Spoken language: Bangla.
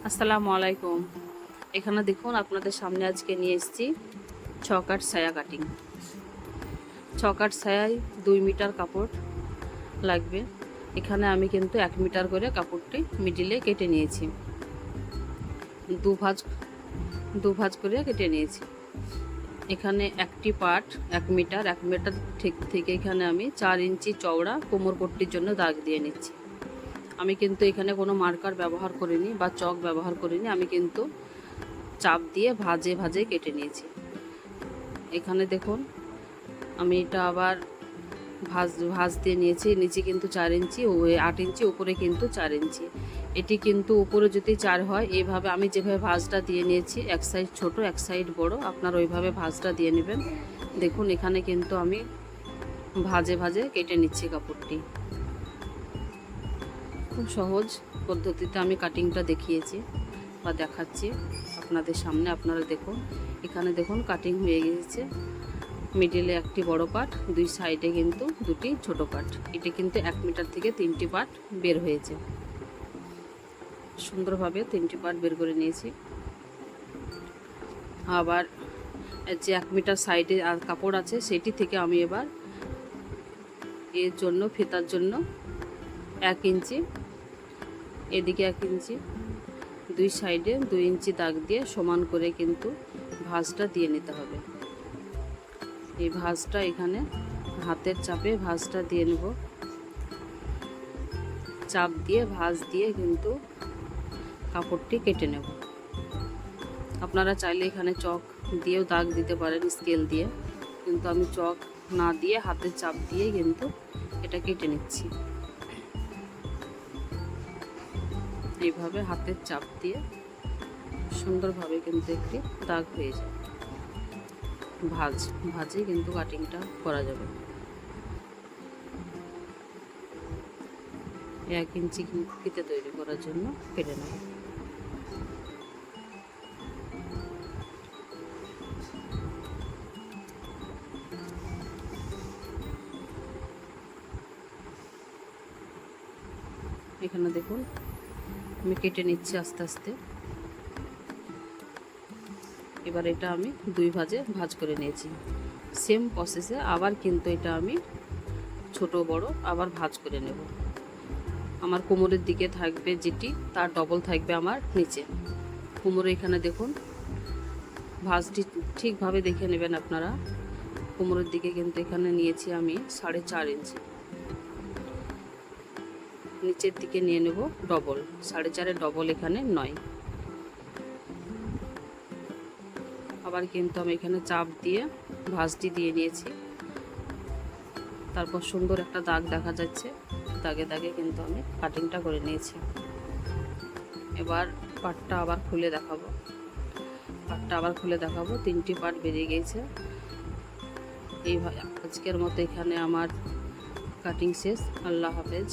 আসসালামু আলাইকুম। এখানে দেখুন আপনাদের সামনে আজকে নিয়ে এসেছি ছকাট সায়া কাটিং। ছকাট সায়ায় 2 মিটার কাপড় লাগবে। এখানে আমি কিন্তু 1 মিটার করে কাপড়টি মিডিলে কেটে নিয়েছি, দু ভাঁজ করে কেটে নিয়েছি। এখানে একটি পার্ট 1 মিটার, 1 মিটার ঠিক থেকে এখানে আমি 4 ইঞ্চি চওড়া কোমর পট্টির জন্য দাগ দিয়ে নিচ্ছি। আমি কিন্তু এখানে কোনো মার্কার ব্যবহার করিনি বা চক ব্যবহার করিনি, আমি কিন্তু চাপ দিয়ে ভাজে ভাজে কেটে নিয়েছি। এখানে দেখুন আমি এটা আবার ভাজ দিয়ে নিয়েছি। নিচে কিন্তু 4 ইঞ্চি, 8 ইঞ্চি, উপরে কিন্তু 4 ইঞ্চি। এটি কিন্তু উপরে যদি 4 হয়, এইভাবে আমি যেভাবে ভাঁজটা দিয়ে নিয়েছি, এক সাইড ছোট এক সাইড বড়, আপনারা ওইভাবে ভাঁজটা দিয়ে নেবেন। দেখুন এখানে কিন্তু আমি ভাজে ভাজে কেটে নিচ্ছি কাপড়টি। খুব সহজ পদ্ধতিতে আমি কাটিংটা দেখিয়েছি বা দেখাচ্ছি আপনাদের সামনে। আপনারা দেখুন, এখানে দেখুন কাটিং হয়ে গেছে। মিডিলে একটি বড় পার্ট, দুই সাইডে কিন্তু দুটি ছোট পার্ট। এটা কিন্তু 1 মিটার থেকে 3টি পার্ট বের হয়েছে। সুন্দরভাবে 3টি পার্ট বের করে নিয়েছি। আবার যে 1 মিটার সাইডে আর কাপড় আছে, সেটি থেকে আমি এবার এর জন্য ফিতার জন্য 1 ইঞ্চি, এদিকে 1 ইঞ্চি, দুই সাইডে 2 ইঞ্চি দাগ দিয়ে সমান করে কিন্তু ভাঁজটা দিয়ে নিতে হবে। এই ভাঁজটা এখানে হাতের চাপে ভাঁজটা দিয়ে নেব। চাপ দিয়ে ভাঁজ দিয়ে কিন্তু কাপড়টি কেটে নেব। আপনারা চাইলে এখানে চক দিয়েও দাগ দিতে পারেন, স্কেল দিয়ে, কিন্তু আমি চক না দিয়ে হাতের চাপ দিয়ে কিন্তু এটা কেটে নিচ্ছি। এইভাবে হাতের চাপ দিয়ে সুন্দরভাবে কিন্তু একটি দাগ হয়ে যায়। ভাজে কিন্তু কাটিংটা করা যাবে। 1 ইঞ্চি ফিতে তৈরি করার জন্য কেটে নেব। এখানে দেখুন আমি কেটে নিচ্ছি আস্তে আস্তে। এবার এটা আমি 2 ভাজে ভাজ করে নিয়েছি। সেম প্রসেসে আবার কিন্তু এটা আমি ছোট বড় আবার ভাজ করে নেব। আমার কোমরের দিকে থাকবে যেটি, তার ডবল থাকবে আমার নিচে। কোমরে এখানে দেখুন ভাঁজটি ঠিকভাবে দেখে নেবেন আপনারা। কোমরের দিকে কিন্তু এখানে নিয়েছি আমি 4.5 ইঞ্চি, নিচের দিকে নিয়ে নেব ডবল, 4.5-এর ডবল এখানে 9। আবার কিন্তু আমি এখানে চাপ দিয়ে ভাঁজটি দিয়ে নিয়েছি। তারপর সুন্দর একটা দাগ দেখা যাচ্ছে, দাগে দাগে কিন্তু আমি কাটিংটা করে নিয়েছি। এবার পাটটা আবার খুলে দেখাবো। 3টি পার্ট বেরিয়ে গেছে। এইভাবে আজকের মতো এখানে আমার কাটিং শেষ। আল্লাহ হাফেজ।